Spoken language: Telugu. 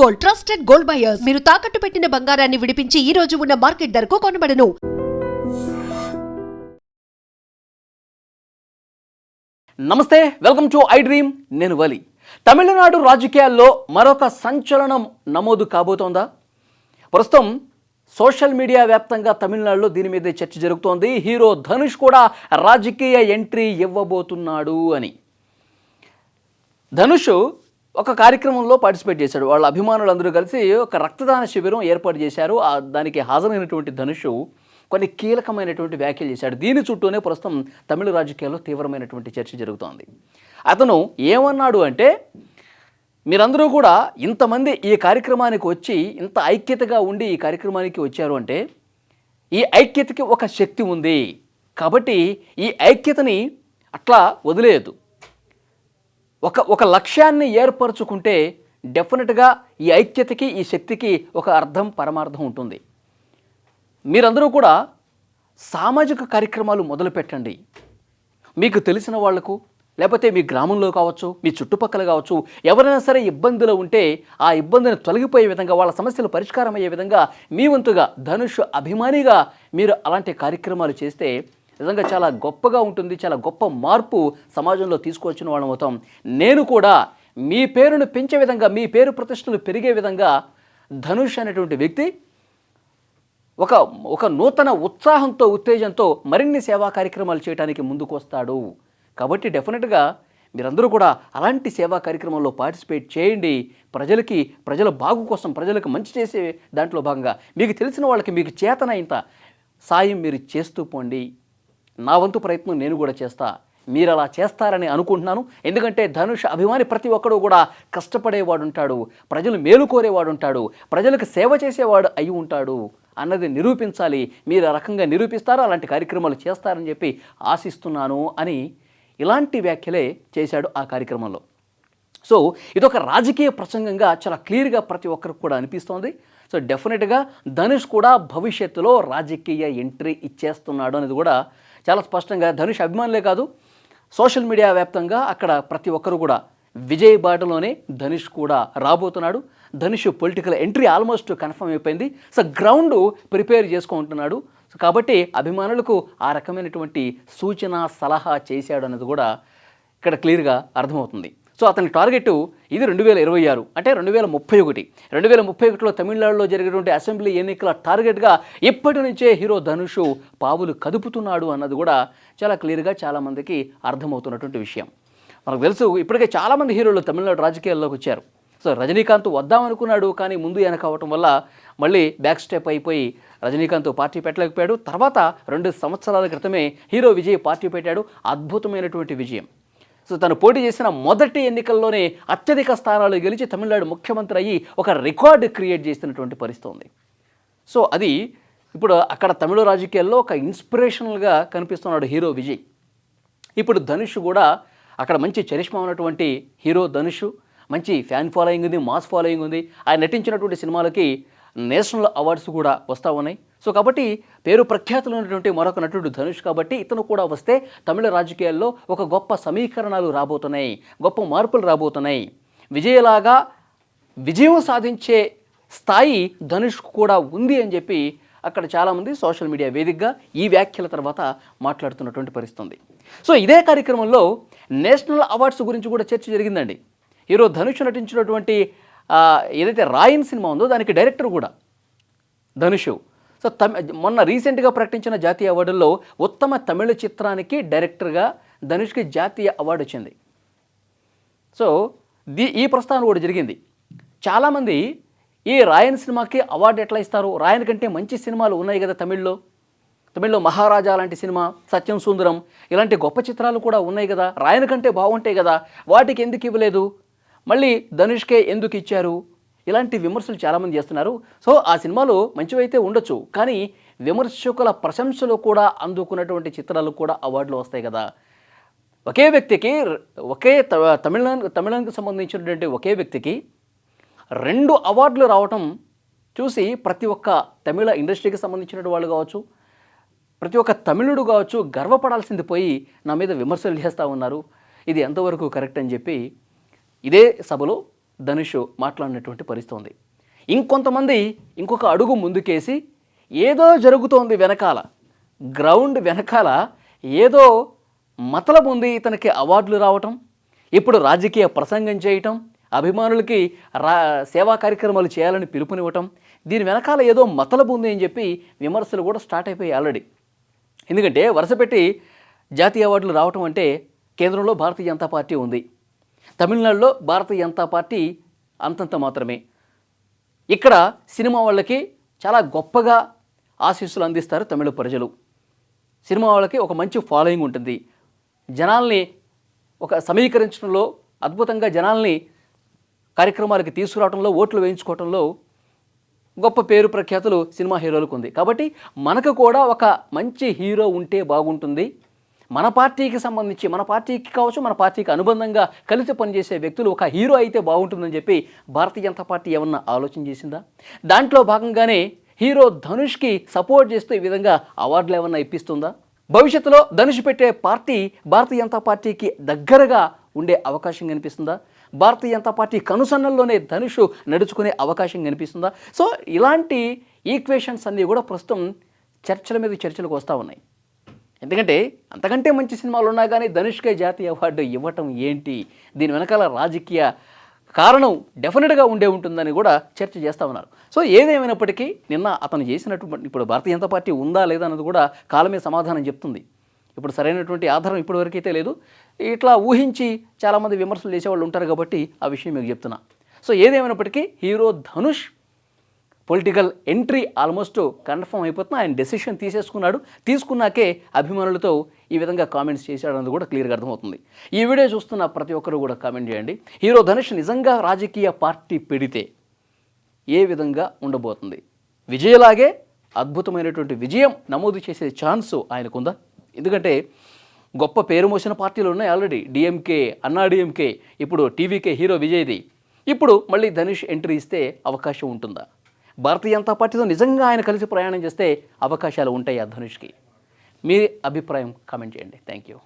Gold, trusted gold buyers. మీరు తాకట్టు పెట్టిన బంగారాన్ని విడిపించి ఈ రోజు ఉన్న మార్కెట్ ధరకు కొనబడను. నమస్తే, వెల్కమ్ టు ఐ డ్రీమ్. నేను వలి. తమిళనాడు రాజకీయాల్లో మరొక సంచలనం నమోదు కాబోతోందా? ప్రస్తుతం సోషల్ మీడియా వ్యాప్తంగా తమిళనాడులో దీని మీద చర్చ జరుగుతోంది. హీరో ధనుష్ కూడా రాజకీయ ఎంట్రీ ఇవ్వబోతున్నాడు అని. ధనుష్ ఒక కార్యక్రమంలో పార్టిసిపేట్ చేశాడు. వాళ్ళ అభిమానులందరూ కలిసి ఒక రక్తదాన శిబిరం ఏర్పాటు చేశారు. దానికి హాజరైనటువంటి ధనుష్ కొన్ని కీలకమైనటువంటి వ్యాఖ్యలు చేశాడు. దీని చుట్టూనే ప్రస్తుతం తమిళ రాజకీయాల్లో తీవ్రమైనటువంటి చర్చ జరుగుతోంది. అతను ఏమన్నాడు అంటే, మీరందరూ కూడా ఇంతమంది ఈ కార్యక్రమానికి వచ్చి ఇంత ఐక్యతగా ఉండి ఈ కార్యక్రమానికి వచ్చారు అంటే ఈ ఐక్యతకి ఒక శక్తి ఉంది. కాబట్టి ఈ ఐక్యతని అట్లా వదిలేయద్దు. ఒక లక్ష్యాన్ని ఏర్పరచుకుంటే డెఫినెట్గా ఈ ఐక్యతకి ఈ శక్తికి ఒక అర్థం పరమార్థం ఉంటుంది. మీరందరూ కూడా సామాజిక కార్యక్రమాలు మొదలుపెట్టండి. మీకు తెలిసిన వాళ్లకు, లేకపోతే మీ గ్రామంలో కావచ్చు, మీ చుట్టుపక్కల కావచ్చు, ఎవరైనా సరే ఇబ్బందులు ఉంటే ఆ ఇబ్బందిని తొలగిపోయే విధంగా, వాళ్ళ సమస్యలు పరిష్కారం అయ్యే విధంగా మీ వంతుగా ధనుష్ అభిమానిగా మీరు అలాంటి కార్యక్రమాలు చేస్తే నిజంగా చాలా గొప్పగా ఉంటుంది. చాలా గొప్ప మార్పు సమాజంలో తీసుకొచ్చిన వాళ్ళం అవుతాం. నేను కూడా మీ పేరును పెంచే విధంగా, మీ పేరు ప్రతిష్టలు పెరిగే విధంగా ధనుష్ అనేటువంటి వ్యక్తి ఒక నూతన ఉత్సాహంతో, ఉత్తేజంతో మరిన్ని సేవా కార్యక్రమాలు చేయడానికి ముందుకు వస్తాడు. కాబట్టి డెఫినెట్గా మీరందరూ కూడా అలాంటి సేవా కార్యక్రమంలో పార్టిసిపేట్ చేయండి. ప్రజల బాగు కోసం, ప్రజలకు మంచి చేసే దాంట్లో భాగంగా మీకు తెలిసిన వాళ్ళకి మీకు చేతనైనంత సాయం మీరు చేస్తూ పోండి. నా వంతు ప్రయత్నం నేను కూడా చేస్తా. మీరు అలా చేస్తారని అనుకుంటున్నాను. ఎందుకంటే ధనుష్ అభిమాని ప్రతి ఒక్కడు కూడా కష్టపడేవాడు ఉంటాడు, ప్రజలు మేలు కోరేవాడు ఉంటాడు, ప్రజలకు సేవ చేసేవాడు అయి ఉంటాడు అన్నది నిరూపించాలి. మీరు ఆ రకంగా నిరూపిస్తారో అలాంటి కార్యక్రమాలు చేస్తారని చెప్పి ఆశిస్తున్నాను అని ఇలాంటి వ్యాఖ్యలే చేశాడు ఆ కార్యక్రమంలో. సో ఇదొక రాజకీయ ప్రసంగంగా చాలా క్లియర్గా ప్రతి ఒక్కరికి కూడా అనిపిస్తోంది. సో డెఫినెట్గా ధనుష్ కూడా భవిష్యత్తులో రాజకీయ ఎంట్రీ ఇచ్చేస్తున్నాడు అనేది కూడా చాలా స్పష్టంగా ధనుష్ అభిమానులే కాదు, సోషల్ మీడియా వ్యాప్తంగా అక్కడ ప్రతి ఒక్కరు కూడా విజయ్ బాటలోనే ధనుష్ కూడా రాబోతున్నాడు. Dhanush political entry almost confirm అయిపోయింది. సో గ్రౌండ్ ప్రిపేర్ చేసుకుంటున్నాడు. సో కాబట్టి అభిమానులకు ఆ రకమైనటువంటి సూచన, సలహా చేశాడు అనేది కూడా ఇక్కడ క్లియర్గా అర్థమవుతుంది. సో అతని టార్గెట్ ఇది 2026 అంటే 2031. 2031లో తమిళనాడులో జరిగేటువంటి అసెంబ్లీ ఎన్నికల టార్గెట్గా ఇప్పటి నుంచే హీరో ధనుష్ పావులు కదుపుతున్నాడు అన్నది కూడా చాలా క్లియర్గా చాలామందికి అర్థమవుతున్నటువంటి విషయం. మనకు తెలుసు, ఇప్పటికే చాలామంది హీరోలు తమిళనాడు రాజకీయాల్లోకి వచ్చారు. సో రజనీకాంత్ వద్దామనుకున్నాడు, కానీ ముందు వెనక అవటం వల్ల మళ్ళీ బ్యాక్ స్టెప్ అయిపోయి రజనీకాంత్ పార్టీ పెట్టలేకపోయాడు. తర్వాత 2 సంవత్సరాల క్రితమే హీరో విజయ్ పార్టీ పెట్టాడు. అద్భుతమైనటువంటి విజయం. సో తను పోటీ చేసిన మొదటి ఎన్నికల్లోనే అత్యధిక స్థానాలు గెలిచి తమిళనాడు ముఖ్యమంత్రి అయ్యి ఒక రికార్డు క్రియేట్ చేసినటువంటి పరిస్థితి ఉంది. సో అది ఇప్పుడు అక్కడ తమిళ రాజకీయాల్లో ఒక ఇన్స్పిరేషనల్గా కనిపిస్తున్నాడు హీరో విజయ్. ఇప్పుడు ధనుష్ కూడా అక్కడ మంచి చరిష్మా ఉన్నటువంటి హీరో ధనుష్, మంచి ఫ్యాన్ ఫాలోయింగ్ ఉంది, మాస్ ఫాలోయింగ్ ఉంది. ఆయన నటించినటువంటి సినిమాలకి నేషనల్ అవార్డ్స్ కూడా వస్తూ ఉన్నాయి. సో కాబట్టి పేరు ప్రఖ్యాతులు ఉన్నటువంటి మరొక నటుడు ధనుష్. కాబట్టి ఇతను కూడా వస్తే తమిళ రాజకీయాల్లో ఒక గొప్ప సమీకరణాలు రాబోతున్నాయి, గొప్ప మార్పులు రాబోతున్నాయి. విజయలాగా విజయం సాధించే స్థాయి ధనుష్కు కూడా ఉంది అని చెప్పి అక్కడ చాలామంది సోషల్ మీడియా వేదికగా ఈ వ్యాఖ్యల తర్వాత మాట్లాడుతున్నటువంటి పరిస్థితి ఉంది. సో ఇదే కార్యక్రమంలో నేషనల్ అవార్డ్స్ గురించి కూడా చర్చ జరిగిందండి. హీరో ధనుష్ నటించినటువంటి ఏదైతే రాయన్ సినిమా ఉందో దానికి డైరెక్టర్ కూడా ధనుష్. సో మొన్న రీసెంట్గా ప్రకటించిన జాతీయ అవార్డుల్లో ఉత్తమ తమిళ చిత్రానికి డైరెక్టర్గా ధనుష్కి జాతీయ అవార్డు వచ్చింది. సో ఈ ప్రస్థానం కూడా జరిగింది. చాలామంది ఈ రాయన్ సినిమాకి అవార్డు ఎట్లా ఇస్తారు, రాయన్ కంటే మంచి సినిమాలు ఉన్నాయి కదా తమిళ్లో మహారాజా లాంటి సినిమా, సత్యం సుందరం ఇలాంటి గొప్ప చిత్రాలు కూడా ఉన్నాయి కదా, రాయన్ కంటే బాగుంటాయి కదా, వాటికి ఎందుకు ఇవ్వలేదు, మళ్ళీ ధనుష్కే ఎందుకు ఇచ్చారు, ఇలాంటి విమర్శలు చాలామంది చేస్తున్నారు. సో ఆ సినిమాలు మంచివైతే ఉండొచ్చు, కానీ విమర్శకుల ప్రశంసలు కూడా అందుకున్నటువంటి చిత్రాలు కూడా అవార్డులు వస్తాయి కదా. ఒకే వ్యక్తికి తమిళనాడుకు సంబంధించినటువంటి ఒకే వ్యక్తికి 2 అవార్డులు రావటం చూసి ప్రతి ఒక్క తమిళ ఇండస్ట్రీకి సంబంధించిన వాళ్ళు కావచ్చు, ప్రతి ఒక్క తమిళుడు కావచ్చు గర్వపడాల్సింది పోయి నా మీద విమర్శలు చేస్తూ ఉన్నారు. ఇది ఎంతవరకు కరెక్ట్ అని చెప్పి ఇదే సభలో ధనుష్ మాట్లాడినటువంటి పరిస్థితి ఉంది. ఇంకొంతమంది ఇంకొక అడుగు ముందుకేసి ఏదో జరుగుతోంది వెనకాల, గ్రౌండ్ వెనకాల ఏదో మతలబు ఉంది, ఇతనికి అవార్డులు రావటం, ఇప్పుడు రాజకీయ ప్రసంగం చేయటం, అభిమానులకి సేవా కార్యక్రమాలు చేయాలని పిలుపునివ్వటం, దీని వెనకాల ఏదో మతలబు ఉంది అని చెప్పి విమర్శలు కూడా స్టార్ట్ అయిపోయాయి ఆల్రెడీ. ఎందుకంటే వరుసపెట్టి జాతీయ అవార్డులు రావటం అంటే కేంద్రంలో భారతీయ జనతా పార్టీ ఉంది, తమిళనాడులో భారతీయ జనతా పార్టీ అంతంత మాత్రమే. ఇక్కడ సినిమా వాళ్ళకి చాలా గొప్పగా ఆశీస్సులు అందిస్తారు తమిళ ప్రజలు. సినిమా వాళ్ళకి ఒక మంచి ఫాలోయింగ్ ఉంటుంది, జనాల్ని ఒక సమీకరించడంలో అద్భుతంగా జనాల్ని కార్యక్రమాలకి తీసుకురావడంలో, ఓట్లు వేయించుకోవడంలో గొప్ప పేరు ప్రఖ్యాతులు సినిమా హీరోలకు ఉంది. కాబట్టి మనకు కూడా ఒక మంచి హీరో ఉంటే బాగుంటుంది, మన పార్టీకి సంబంధించి, మన పార్టీకి కావచ్చు, మన పార్టీకి అనుబంధంగా కలిసి పనిచేసే వ్యక్తులు ఒక హీరో అయితే బాగుంటుందని చెప్పి భారతీయ జనతా పార్టీ ఏమన్నా ఆలోచన చేసిందా? దాంట్లో భాగంగానే హీరో ధనుష్కి సపోర్ట్ చేస్తూ ఈ విధంగా అవార్డులు ఏమన్నా ఇప్పిస్తుందా? భవిష్యత్తులో ధనుష్ పెట్టే పార్టీ భారతీయ జనతా పార్టీకి దగ్గరగా ఉండే అవకాశం కనిపిస్తుందా? భారతీయ జనతా పార్టీ కనుసన్నల్లోనే ధనుష్ నడుచుకునే అవకాశం కనిపిస్తుందా? సో ఇలాంటి ఈక్వేషన్స్ అన్నీ కూడా ప్రస్తుతం చర్చల మీద చర్చలకు వస్తూ ఉన్నాయి. ఎందుకంటే అంతకంటే మంచి సినిమాలు ఉన్నా కానీ ధనుష్కే జాతీయ అవార్డు ఇవ్వటం ఏంటి? దీని వెనకాల రాజకీయ కారణం డెఫినెట్గా ఉండే ఉంటుందని కూడా చర్చ చేస్తూ ఉన్నారు. సో ఏదేమైనప్పటికీ నిన్న అతను చేసినటువంటి, ఇప్పుడు భారతీయ జనతా పార్టీ ఉందా లేదా అన్నది కూడా కాలమే సమాధానం చెప్తుంది. ఇప్పుడు సరైనటువంటి ఆధారం ఇప్పటివరకు అయితే లేదు. ఇట్లా ఊహించి చాలామంది విమర్శలు చేసేవాళ్ళు ఉంటారు కాబట్టి ఆ విషయం మీకు చెప్తున్నా. సో ఏదేమైనప్పటికీ hero Dhanush political entry almost confirm అయిపోతున్నా, ఆయన డెసిషన్ తీసుకున్నాకే అభిమానులతో ఈ విధంగా కామెంట్స్ చేశాడన్నది కూడా క్లియర్గా అర్థమవుతుంది. ఈ వీడియో చూస్తున్న ప్రతి ఒక్కరు కూడా కామెంట్ చేయండి, హీరో ధనుష్ నిజంగా రాజకీయ పార్టీ పెడితే ఏ విధంగా ఉండబోతుంది? విజయలాగే అద్భుతమైనటువంటి విజయం నమోదు చేసే ఛాన్స్ ఆయనకుందా? ఎందుకంటే గొప్ప పేరు మోసిన పార్టీలు ఉన్నాయి ఆల్రెడీ, డిఎంకే, అన్నా డిఎంకే, ఇప్పుడు టీవీకే హీరో విజయ్ది. ఇప్పుడు మళ్ళీ ధనుష్ ఎంట్రీ ఇస్తే అవకాశం ఉంటుందా? భారతీయ జనతా పార్టీతో నిజంగా ఆయన కలిసి ప్రయాణం చేస్తే అవకాశాలు ఉంటాయి ఆ ధనుష్కి. మీ అభిప్రాయం కామెంట్ చేయండి. Thank you.